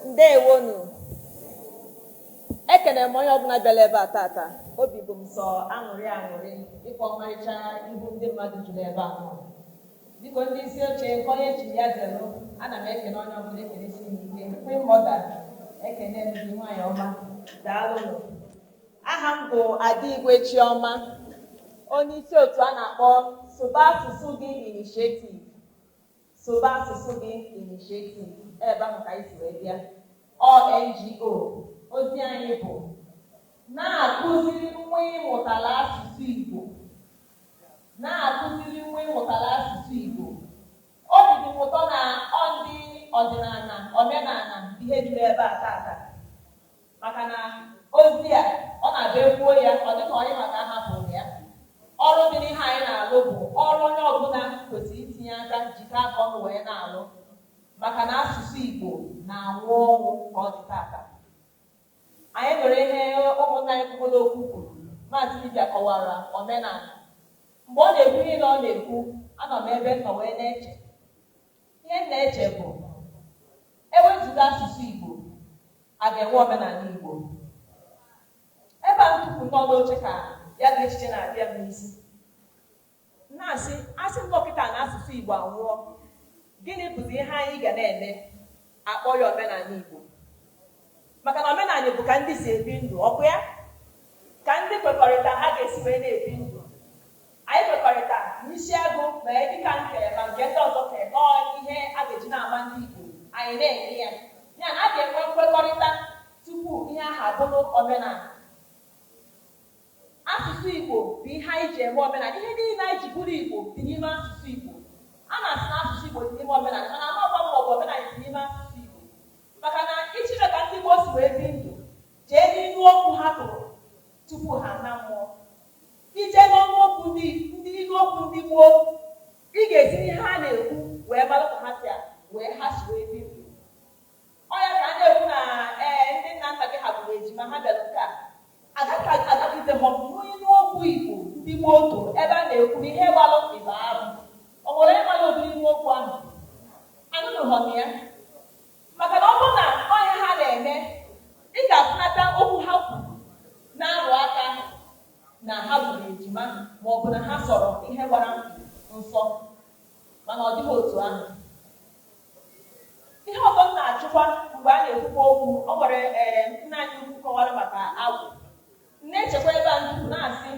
Ndewonu. Ekene m onye ọbụla bịara ebe a tata. Obi bụ m sọ aṅụrị ịkpọ ọmarịcha ihu ndị mmadụ juru ebe a nọ. Biko ndị isi oche nke onye ji ya zelụ, ana m ekene onye ọbụla ekenesi m ike. Queen Mother, ekene m gị nwaanyị ọma, daalụnụ. Aha m bụ Ada Igwe Chioma, onye isi otu a na-akpọ Sụba Asụsụ Gị Initiative. Sụba Asụsụ Gị Initiative, ebe ahụ ka anyị si wee bịa. NGO, ozi anyị bụ na-akụziri nwa ịmụtala asụsụ Igbo. Na-akụziri nwa ịmụtala asụsụ Igbo. Obi dị m ụtọ na ndị ọdịnala, omenala ihe juru ebe a tata. Maka na ozi a, ọ na-abịa ekwuo ya, ọ dịka onye maka ahapụrụ ya. Ọrụ dị n'ihe anyị na-alụ bụ ọrụ onye ọbụla kwesịrị itinye aka jikọ aka ọnụ wee na-alụ. Maka na asụsụ Igbo na-anwụ ọnwụ ka ọ dị tata. Anyị nwere ihe ụmụnna anyị kwuola okwu kwuru, Maazị Dibia kọwara omenala. Mgbe ọ na-ekwu ihe na ọ na-ekwu, anọ m ebe nọ wee na-eche. Ihe m na-eche bụ, ewezụga asụsụ Igbo, a ga-enwe omenala Igbo. Ebe a tupu nọ n'oche ka ya ga-echiche na-abịa m n'isi. Na-asị, asị dọkịta na asụsụ Igbo anwụọ, gịnị bụzi ihe anyị ga na-eme akpọ ya omenala Igbo? Maka na omenala bụ ka ndị si ebi ndụ, ọkụ ya? Ka ndị kwekọrịta ha ga-esi wee na-ebi ndụ. Anyị kwekọrịta n'isi agụ ma dịka nke ma nke ndị ọzọ kere nọọ ihe a ga-eji na-ama ndị Igbo, anyị na-enye ya. Ya na a ga-enwe nkwekọrịta tupu ihe ahụ abụrụ omenala. Asụsụ Igbo bụ ihe anyị ji eme omenala. Ihe niile anyị ji bụrụ Igbo dị n'ime asụsụ Igbo. A na-asị na asụsụ Igbo dị n'ime omenala, mana ama ọgba ma ọ bụ omenala dị n'ime asụsụ Igbo. Maka na ichime ka ndị Igbo si wee bi ndụ, jee n'ihu okwu ha tụrụ tupu ha na mmụọ. Ije n'ọnụ okwu ndị ilu okwu ndị gboo, ị ga-esi ihe ha na-ekwu wee mara ka ha si wee ha si wee bi ndụ. Ọ ya ka a na-ekwu na ndị nna nna gị ha bụrụ ejima ha bịara nke a. Agagide ha ọmụmụ ilu okwu Igbo ndị gboo tụrụ ebe a na-ekwu na ihe gbalụ ịba arụ. O nwere ịmara ụdị ilu okwu ahụ? Anụnụ m ya. Maka na ọ bụrụ na ọhịa ha na-eme, ị ga-afụnata okwu ha kwuru na-arụ aka na ha bụrụ ejima ma ọ bụ na ha sọrọ ihe gbara nsọ, mana ọ dịghị otu ahụ. Ihe ọzọ m na-achụkwa mgbe a na-ekwukwa okwu, ọ nwere nna anyị ukwu kọwara maka agwụ. Na-echekwa ebe a nnukwu na-asị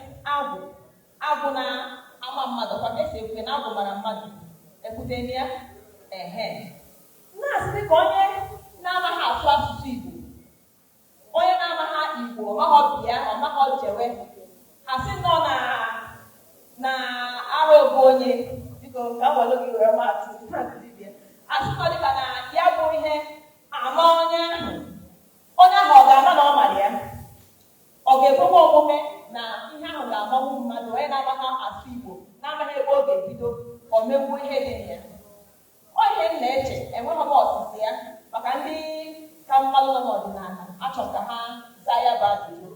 agwụ na-ama mmadụ, kwa esi ekwute na agwụ mara mmadụ, ekwute m ya na-asị dịka onye na-amaghị asụ asụsụ Igbo, onye na-amaghị Igbo, ọmaghị bịa, ọmaghị jewe, ha sị nọ na ara ogo onye, biko ka m were gị were maatụ dibịa, asị nọ dịka na ya bụ ihe ama onye ahụ ọ ga-ama na ọ mara ya, ọ ga-ekwekwa omume na ihe ahụ ga-amanwu mmadụ, onye na-amaghị asụ Igbo, na-amaghị ebe ọ ga-ebido o megbuo ihe dị na ya. Ọ ihe m na-eche, enweghị m ọsịsị ya, maka ndị ka mmadụ nọ n'ọdịnala achọ ka ha zaa ya bụ ajụjụ.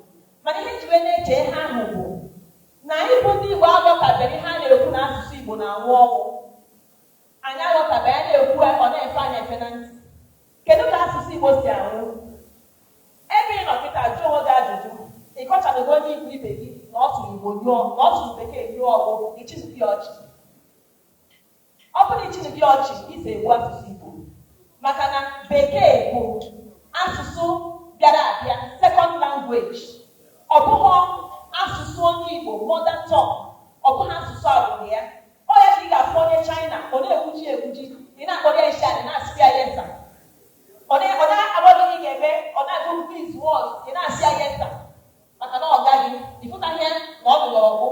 Mana ihe njiwe na-eche ihe ahụ bụ na anyị bụ ndị Igbo aghọtabeghị ihe a na-ekwu na asụsụ Igbo na-anwụ ọnwụ. Anyị aghọtabeghị, a na-ekwu ọ na-efe anya efe na ntị. Kedu ka asụsụ Igbo si anwụ? Ebe ị nọ kịta jụọ onwe gị ajụjụ, ị kọchadogo onye Igbo ibe gị na ọ sụrụ Igbo nyụọ, na ọ sụrụ Bekee nyụọ ọgụ, ichizụ gị ọchị. Ọ bụrụ ichizụ gị ọchị, ise egwu asụsụ Igbo. Maka na Bekee bụ asụsụ bịara abịa, second language. Ọ bụghị asụsụ onye Igbo, mother tongue. Ọ bụghị asụsụ agbụrụ ya. Ọ ya ka ị ga-afụ onye China, ọ na-ekwuji ị na-akpọrọ ya isi anyị na-asị ya yesa. Ọ na-agbọghị ị ga-eme, ọ na-agụ please words, ị na-asị ya yesa. Maka na ọ gaghị, ịfụtaghị ya na ọ lụrụ ọgụ.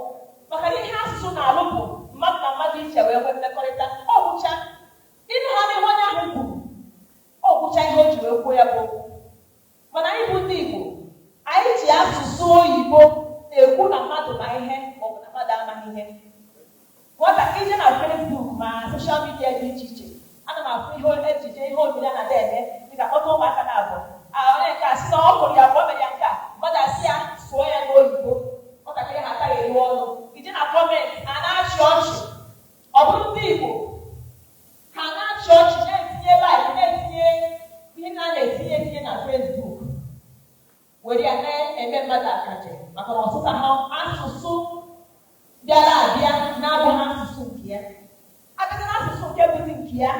Maka na ihe asụsụ na-alụ bụ mmadụ na mmadụ iche wee nwee mmekọrịta. Ọ gwụcha ịnụ ha n'ihe onye ahụ kwuru, ọ gwụcha ihe o ji wee kwuo ya bụ okwu. Mana anyị bụ ndị Igbo, anyị ji asụsụ oyibo ekwu na mmadụ ma ihe maọbụ na mmadụ amaghị ihe. Nwata ije na Facebook ma soshal midia dị iche iche, ana m afụ ihe ejije ihe onyinye na-ada eme dịka ọtụ ụmụaka na-abụ onye nke a sị na ọ kụrụ ya bụ o mere ya nke a, mmadụ asị ya sụọ ya n'oyibo, nwatakịrị ha akaghị eru ọnụ. Ije na kọmentị a na-achị ọchị. Ọ bụrụ ndị Igbo ha na-achị ọchị, na-etinye laịk, na-etinye ihe na-etinye na Facebook were ya na-eme mmadụ akaje maka na ọtụtụ ha asụsụ bịara abịa na-abụghị asụsụ nke ya. Abịa na asụsụ nke bụzi nke ya,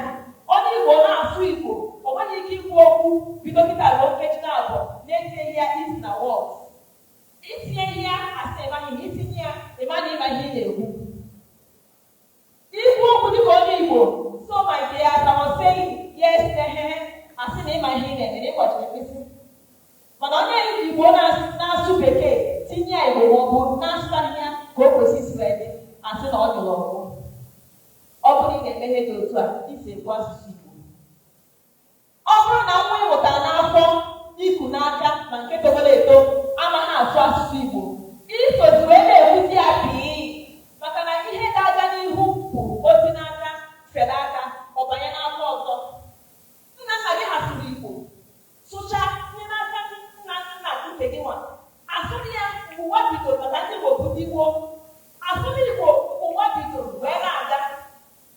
onye Igbo na-asụ Igbo ọ nweghị ike ikwu okwu bido kịta ruo nkeji na abụọ na-etinyeghị ya isi na wọd. Itinyeghị ya asị ịmaghị na itinye ya ịmaghị ịma ihe ị na-ekwu. Ikwu okwu dịka onye Igbo, so my dear, as I was saying, yes, asị na ịma ihe ị na-eme na ịkpọchiri mkpịsị. Mana onye Igbo na-asụ Bekee tinye ya Igbo ma ọ bụ na-asụtaghị ya ka o kwesị isi wee dị, asị na ọ dịrị ọgwụ. Ọ bụrụ ị na-eme ihe dị otu a, isi ekwu asụsụ Igbo. Ọ bụrụ na nwa ịmụtara n'afọ iku n'aka ma nke togoro eto amaghị asụ asụsụ Igbo, isozi wee na-ekwuzi ya pii, maka na ihe ga-aga n'ihu bụ ozi n'aka fere aka ọ banye n'afọ ọzọ. Nna nna gị hasụrụ Igbo sụcha ihe n'aka nna nna nke gị nwa asụrụ ya ụwa bidoro, maka ndị Igbo bụ Igbo asụrụ Igbo ụwa bidoro wee na-aga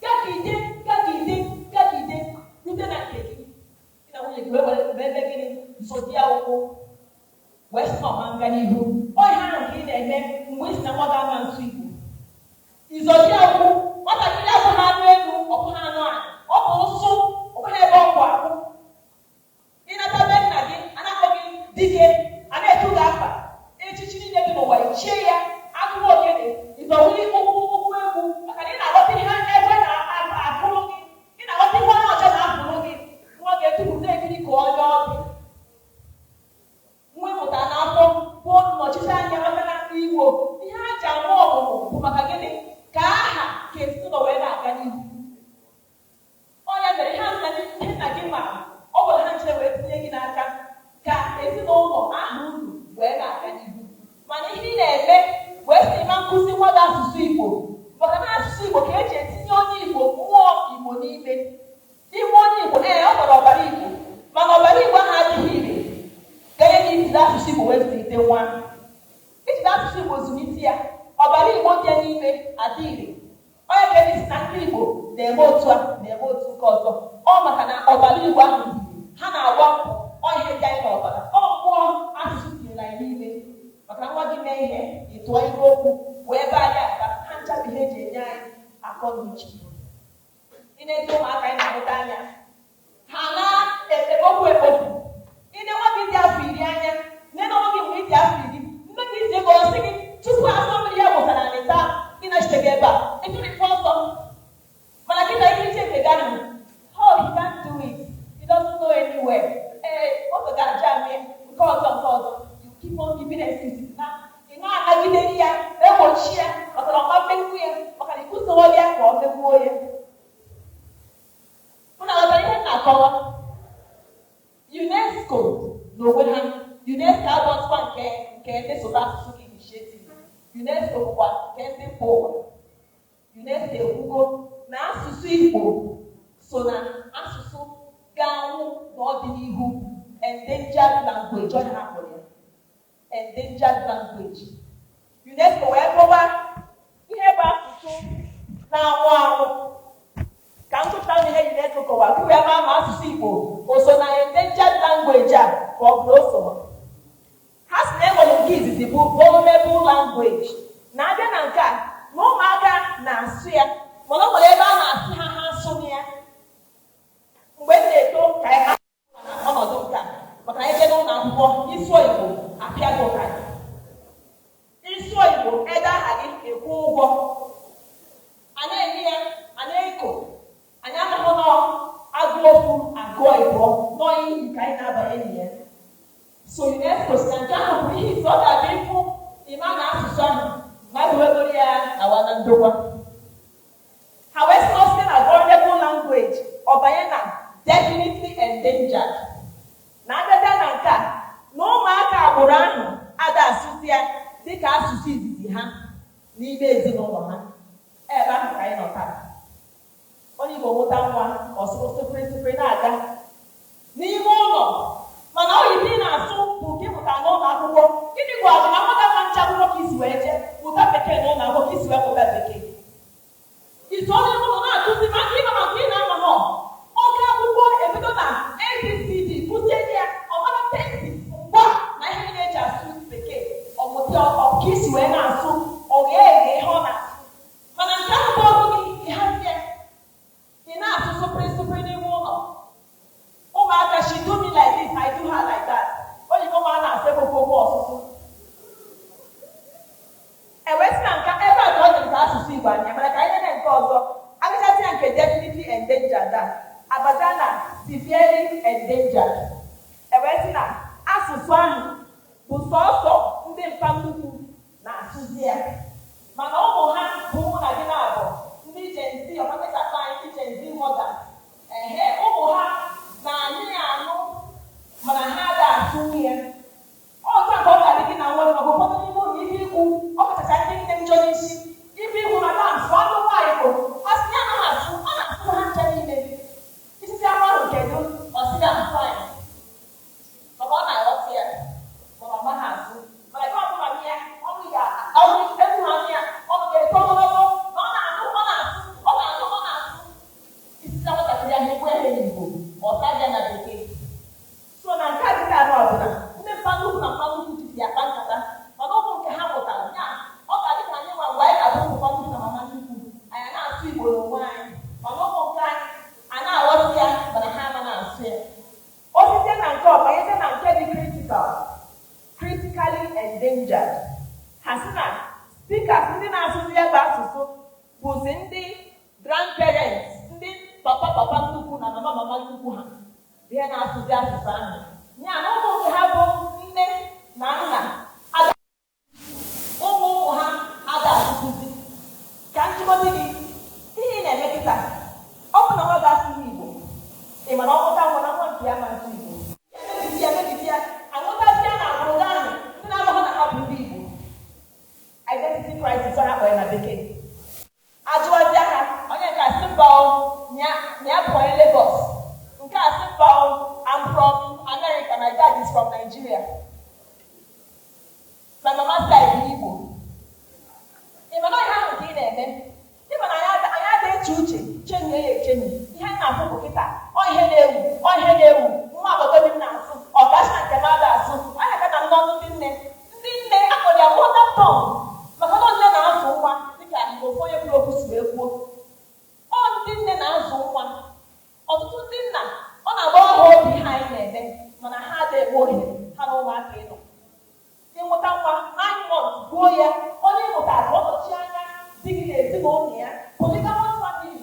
gagide rute na nke gị na nwunye gị wee ebe gịnị zodi ya ụkwụ wee sị na ọma nga n'ihu. Ọhịa ahụ ka ị na-eme mgbe isi na nwa ga-ama nsụ Igbo izodi ya ụkwụ. Nwatakịrị abụ ha anụ elu, ọ bụ ha anụ ala, ọ bụ ụsụ, ọ bụghị ebe ọgwụ akwụ. Ịnata be nna gị anakpọ gị dike, a na-etu gị afa, echichi niile dị n'ụwa ichie ya, akụrụ ogene izọwuli ụkwụ egwu, maka na ị na-aghọta ihe ebe na-abụrụ gị, ị na-aghọta ihe onye ọcha na-abụrụ gị. Nwa ga-etupụ na-ekiri ka onye ọbịa. Nwa ịmụta n'afọ bụ nnọchite anya maka na Igbo ihe ha ji amụ ọmụmụ bụ maka gịnị? Ka aha ka ezinụlọ wee na-aga n'ihu. Ọ ya mere ha nna gị ma ọ bụrụ ha nche wee tinye gị n'aka ka ezinụlọ aha unu wee na-aga n'ihu. Mana ihe ị na-eme wee sị ma nkụzi nwa gị asụsụ Igbo, maka na asụsụ Igbo ka eji etinye onye Igbo mmụọ Igbo n'ime. Ime onye Igbo ọ gbara ọbara Igbo, mana ọbara Igbo ahụ adịghị ire ga-enye gị ijide asụsụ Igbo wee zụlite nwa. Ijide asụsụ Igbo zụlite ya, ọbara Igbo dị n'ime adị ire. Onye ga-eji si na ndị Igbo na-eme otu a na-eme otu nke ọzọ. Ọ maka na ọbara Igbo ahụ ha na-agwa mpụ ọhịa dị anyị n'ọbara. Ọ mmụọ asụsụ tinyere anyị n'ime. Maka na nwa gị mee ihe ịtụọ ihe okwu wee ebe anyị aka, ha nchabi ihe eji enye anyị akọ na uche. Ị na-eji ụmụaka anyị na-ahụta anya ha na-ekpokwu ine nwa gị dị afọ 10 anya nne na nwa gị mgbe ịdị afọ 10 nne gị isi ego ọsị gị tupu asọ mmiri ya gbụtara anyị taa ị na-achite gị ebe a ịtụrịkwa ọsọ. Mana gị na ihe iche nke gana how he can't do it, he doesn't go anywhere. Ọ ga-aja mee nke ọzọ you keep on giving excuses na ị na-anagide ya egbochi ya maka na ọma mmegbu ya maka na ikwusowo ya ka ọ megbuo ya. Mụna ọtara ihe na-akọwa UNESCO n'onwe ha. UNESCO abụọtụkwa nke ndị soro asụsụ gị initiative. UNESCO bụkwa nke ndị mba ụwa. UNESCO ekwugo na asụsụ Igbo so na asụsụ ga-anwụ n'ọdịnihu, endangered language. Ọ ha kpọrọ ya endangered language. UNESCO wee kọwa ihe bụ asụsụ na-anwụ anwụ. Ka ntụpụta ihe UNESCO kọwara tupu ya ma asụsụ Igbo o so na endangered language a ka ọ bụ o so. Ha si na enwere nke izizi bụ vulnerable language. Na-abịa na nke a na ụmụaka na-asụ ya, mana ọ nwere ebe a na-asụ ha asụ ya. Mgbe m na-eto ka ha ọnọdụ nka maka na ebe n'ụlọ akwụkwọ ịsụọ Igbo apịa gị ụka. Ịsụọ Igbo ede aha gị ekwu ụgwọ. A na-eme ya, a na-eko. Anyị amaghị nọ agụ okwu agụọ Igbo nọọ iyi ka anyị na-abanye na ya. So UNESCO si na nke ahụ bụ ihe isi ọ ga-abịa ịfụ ịma na asụsụ ahụ mmadụ wegoro ya awa na ndokwa. Ha wee sị na ọ site na vulnerable language ọ banye na definitely endangered. Na abịada na nke a na ụmụaka agbụrụ ahụ ada asụsụ ya dịka asụsụ izizi ha n'ime ezinụlọ ha. Ebe ahụ ka anyị nọ taa. Onye Igbo mụta nwa ọsụsụfere na-aga n'ime ụlọ, mana ọ yi na-asụ bụ nke pụta n'ụlọ akwụkwọ. Gịnị bụ agụ na nwata ka ncha akwụkwọ ka isi wee jee pụta Bekee n'ụlọ akwụkwọ ka isi wee pụta Bekee. Isi onye ụlọ na-akụzi maka ịma maka ị na-ama nọ oge akwụkwọ ebido na ABCD kụzie ya ọma endangered. Ha sị na speakers ndị na-asụsụ ya bụ asụsụ bụzi ndị grandparents, ndị papa nnukwu na mama nnukwu ha ihe na-asụzi asụsụ ahụ. Ya na ụmụ nke ha bụ nne na nna ụmụ ha ada asụsụzi. Ka nchịkọta gị ihe ị na-eme kịta, ọ bụ na nwa ga-asụrụ Igbo, ị mana ọkpụta nwa na nwa nke ya ma ntụ Igbo ya anwụtazi ya na agbụrụ ahụ ndị na-amaghị na ha bụ ndị Igbo. Identity crisis ọ na-akpọ ya na bekee. Ajụwazi aka onye nke asị mba ya bụ onye Lagos, nke asị mba I'm from America, my dad is from Nigeria, my mama side bụ Igbo. Ị mana ihe ahụ ka ị na-eme, ị mana anyị ada eche uche chenye ya echenye. Ihe anyị na-afụ bụ kịta ọ ihe na-ewu nwa agbataobi m na-asụ ọkacha nke m ada asụ. Anyị aka na nnọnụ ndị nne akpọrọ ya mother tongue, maka na nne na-azụ nwa dịka ofu onye kwuru okwu si wee kwuo. Ọ ndị nne na-azụ nwa. Ọtụtụ ndị nna ọ na-agba ọha obi ihe anyị na-eme, mana ha adịghị enwe ohere ha na ụmụaka ịnọ. Ịmụta nwa 9 months gbuo ya, onye ịmụtara ka ọ nọchi anya di gị na ezinụlọ ya, polygamous family,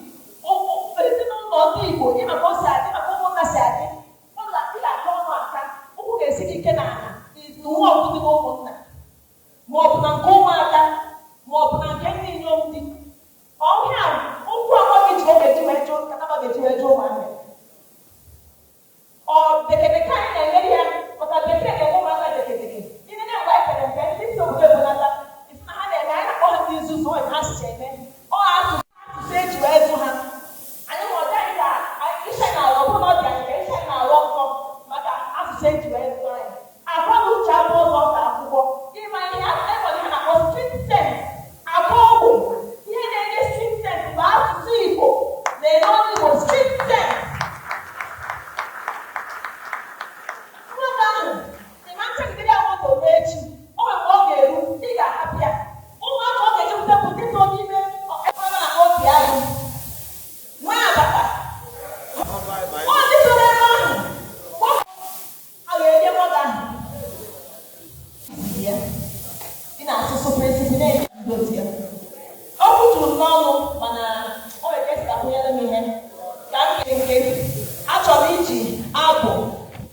ezinụlọ ndị Igbo, ịma ka o si adị, maka ụmụnna si adị. Ọ ga-akụ ọnụ aka, ụkwụ ga-esi gị ike n'ala nwa ọbụdị na ụmụnna, ma ọ bụ na nke ụmụaka, ma ọ bụ na nke ndị inyom di. Ọhịa ụkwụ akọ gị ji ogeji wee jụọ kataba ga-eji wee jụọ ụmụaka. Ọ bekee anyị na-emeri ya maka bekee ga-enwe ụmụaka bekee. Ihe na-egwe anyị kere mpe ndị si obodo ebonata isi na ha na-eme, anyị na-akpọ ha ndị nzuzu onye ha sicha eme. Ọ asụsụ eji wee jụ ha. Anyị ma ọdị anyị ka ishe na-alọ bụ na ọ dị anyị ka ishe na-alọ nkọ maka asụsụ eji wee jụ anyị. Agwa na uche abụ ụzọ ọta akwụkwọ ịma ihe ekọdị ha na-akpọ street sense, agwa ọgwụ. Ihe na-enye street sense bụ asụsụ Igbo na-enye ọnụ Igbo street sense. Echi o nwere mgbe ọ ga-eru ị ga-ahapụ ya. Ụmụaka ọ ga-ejepụta bụ ndị nọ n'ime ọkpara na obi ahụ nwa abata ọ dị so n'ebe ahụ a ga-enye mmadụ ahụ ya ị na-asụsụ presipi na-eji ndozi ya. Ọ kwuturu n'ọnụ mana o nwere ka esi akwụnyere m ihe ka m nke achọrọ iji abụ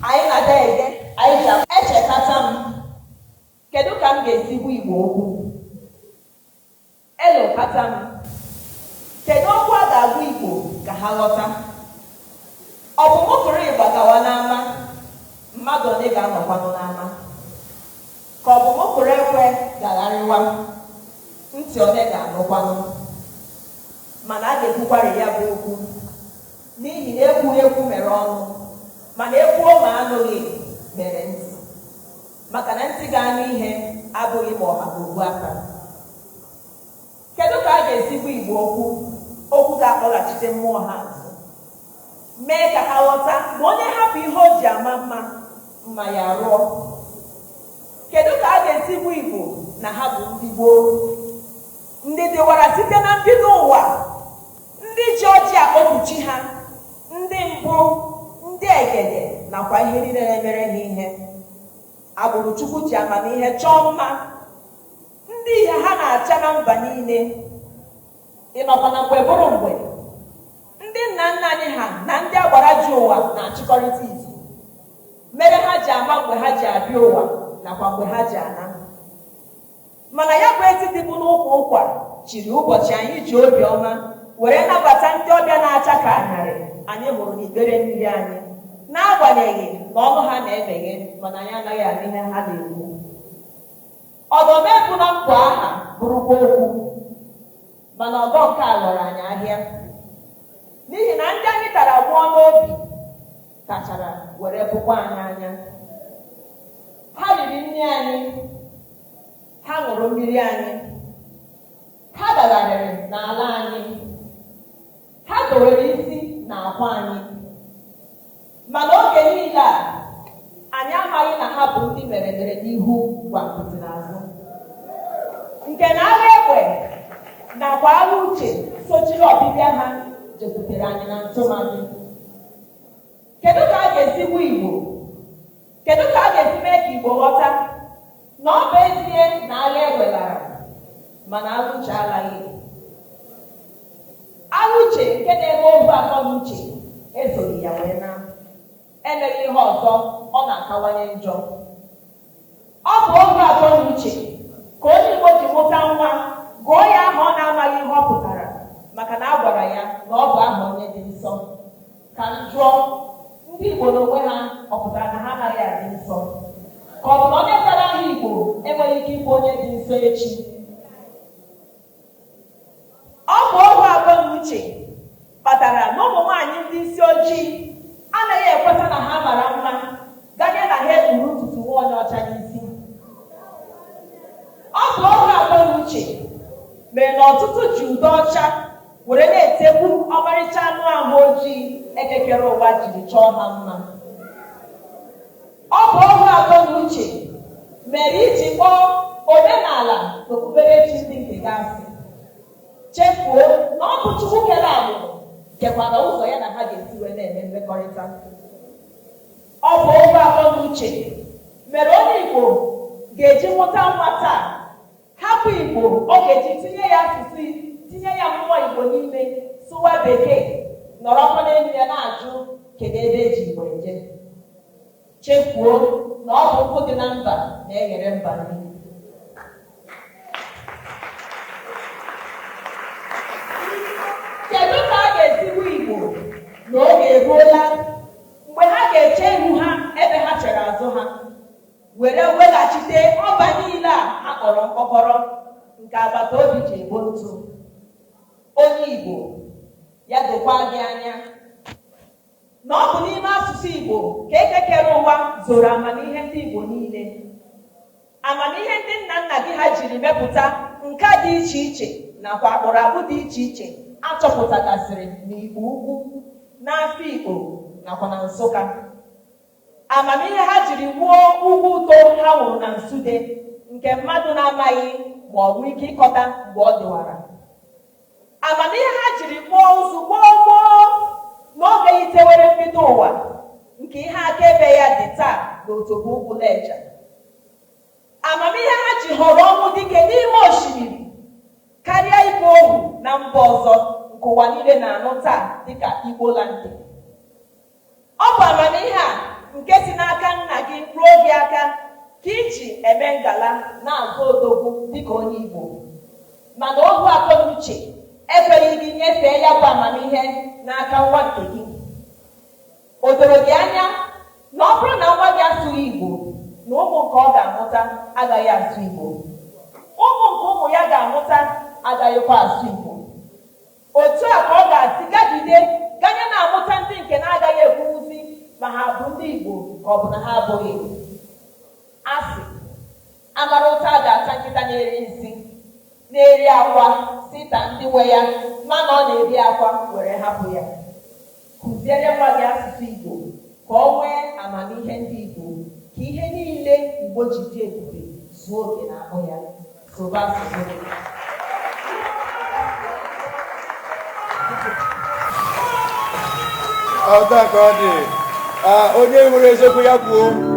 anyị na-ada ede anyị ji echetata m kedu ka m ga-esi gwa Igbo okwu. Elokata m kedu okwu a ga-agwa Igbo ka ha ghọta. Ọ bụ mụkụrụ ịgba gawa n'ama, mmadụ ole ga-anọkwanụ n'ama, ka ọ bụ mụkụrụ ekwe gagharịwa, ntị ole ga-anụkwanụ. Mana a ga-ekwukwari ya bụ okwu n'ihi na ekwughị ekwu mere ọnụ, mana ekwuo ma anụghị mere ntị. Maka na ntị ga-anụ ihe abụghị ma ọha ogbu aka. Kedu ka a ga-esi gwa Igbo okwu ga-akpọghachite mmụọ ha azụ, mee ka ha ghọta ma onye hapụ ihe o ji ama mma ya rụọ. Kedu ka a ga-esi gwa Igbo na ha bụ ndị gboo, ndị dịwara site na mbido ụwa, ndị ji ọjị akpọkpuchi ha, ndị mbụ, ndị egede nakwa ihe niile na-emere ha ihe. Agbụrụ Chukwu ji amamihe chọọ mma, ndị ihe ha na-acha na mba niile. Ịnọkwa na mgbe bụrụ mgbe ndị nna nna anyị ha na ndị agbara ji ụwa na-achịkọrịta izu, mere ha ji ama mgbe ha ji abịa ụwa nakwa mgbe ha ji ana. Mana ya bụ ezi dịbụ n'ụkwa ụkwa chiri ụbọchị anyị ji obiọma were nabata ndị ọbịa na-acha ka anyarị anyị hụrụ n'ikpere mmiri anyị, n'agbanyeghị na ọnụ ha na-emeghe mana anyị anaghị anụ ihe ha na-ekwu. Ọdọmebu na mpụ aha bụrụkwa okwu, mana ọgọ nke a ghọrọ anyị ahịa, n'ihi na ndị anyị tara gwụọ n'obi kachara were bụkwa anyị anya. Ha riri nri anyị, ha ṅụrụ mmiri anyị, ha dagharịrị n'ala anyị, ha dowere isi n'akwa anyị. Mana oge niile a anyị amaghị na ha bụ ndị mere n'ihu gwa mpụtụ n'azụ, nke na agha egbe nakwa agha uche sochiri ọbịbịa ha jekwutere anyị na ntụmadị. Kedu ka a ga-esi gwa Igbo? Kedu ka a ga-esi mee ka Igbo ghọta na ọ bụ ezie na agha ewelara mana Agụche alaghị. Agụche nke na-eme ohu atọ n'uche ezoghị ya wee na emeghị ihe ọzọ, ọ na-akawanye njọ. Ọ bụ ohu atọ n'uche ka onye Igbo ji mụta nwa gụọ ya aha ọ na-amaghị ihe ọ pụtara maka na a gwara ya na ọ bụ aha onye dị nsọ. Ka m jụọ, ndị Igbo n'onwe ha ọ pụtara na ha anaghị adị nsọ? Ka ọ bụ na onye tara aha Igbo enweghị ike ịbụ onye dị nsọ echi? Ọ bụ ohu atọ n'uche kpatara na ụmụ nwaanyị ndị isi ojii anaghị ekweta na ha mara mma ganye na ha ekpuru ntutu nwa onye ọcha n'isi. Ọ bụ ohu atọ n'uche mere na ọtụtụ ji ude ọcha were na-etekwu ọmarịcha anụ ahụ ojii ekekere ụwa jiri chọọ ha mma. Ọ bụ ohu atọ n'uche mere iji kpọọ omenala na okpukperechi ndị nke gasị, chefuo na ọ bụ Chukwu kere agbụrụ kekwara ụzọ ya na ha ga-esi wee na-eme mmekọrịta. Ọ bụ ohu atọ n'uche mere onye Igbo ga-eji mụta nwa taa hapụ Igbo ọ ga-eji tinye ya asụsụ, tinye ya mmụọ Igbo n'ime, sụwa Bekee, nọrọkwa n'elu ya na-ajụ kedu ebe eji Igbo eje. Chefuo na ọ bụ nkwụ dị na mba na-eghere mba niile. Kedu ka a ga-esi hụ Igbo na oge eruola mgbe ha ga-eche ihu ha ebe ha chere azụ ha were weghachite ọba niile a akpọrọ mkpọkọrọ nke agbata obi ji ebo ntụ? Onye Igbo ya dokwa gị anya na ọ bụ n'ime asụsụ Igbo ka ekekere ụwa zoro amamihe ndị Igbo niile, amamihe ndị nna nna gị ha jiri mepụta nka dị iche iche nakwa akpụrụakpụ dị iche iche achọpụtagasịrị n'Igbo Ugwu, n'Afikpo nakwa na Nsụka. Amamihe ha jiri wuo ugwu uto ha wụrụ na Nsude nke mmadụ na-amaghị ma ọ bụ ike ịkọta mgbe ọ dịwara. Amamihe ha jiri kpụọ ụzụ gboo n'oge yitewere mbido ụwa nke ihe akaebe ya dị taa n'Otobo Ugwu Leja. Amamihe ha ji họrọ ọnwụ dike n'ime osimiri karịa igbu ohu na mba ọzọ nke ụwa niile na-anụ taa dịka Igboland. Ọ bụ amamihe a nke si n'aka nna gị ruo gị aka ka iji eme ngala na-azụ odogwu dịka onye Igbo, mana ohu atọ n'uche ekweghị gị nyefee ya bụ amamihe n'aka nwa nke gị. O doro gị anya na ọ bụrụ na nwa gị asụghị Igbo na ụmụ nke ọ ga-amụta agaghị asụ Igbo, ụmụ nke ụmụ ya ga-amụta agaghịkwa asụ Igbo. Otu a ka ọ ga-asị gagide ganye na-amụta ndị nke na-agaghị ekwuzi ma ha bụ ndị Igbo ka ọ bụ na ha abụghị. Asị amara ụta ga-ata nkịta na-eri nsị na-eri akwa sita ndị nwe ya mana ọ na-eri akwa were hapụ ya. Kụziere nwa gị asụsụ Igbo ka ọ nwee amamihe ndị Igbo, ka ihe niile Igbo ji dị ebube zuo oke n'ahụ ya. Soba asụsụ gị. Ọ dị. Onye nwere eziokwu ya kwuo.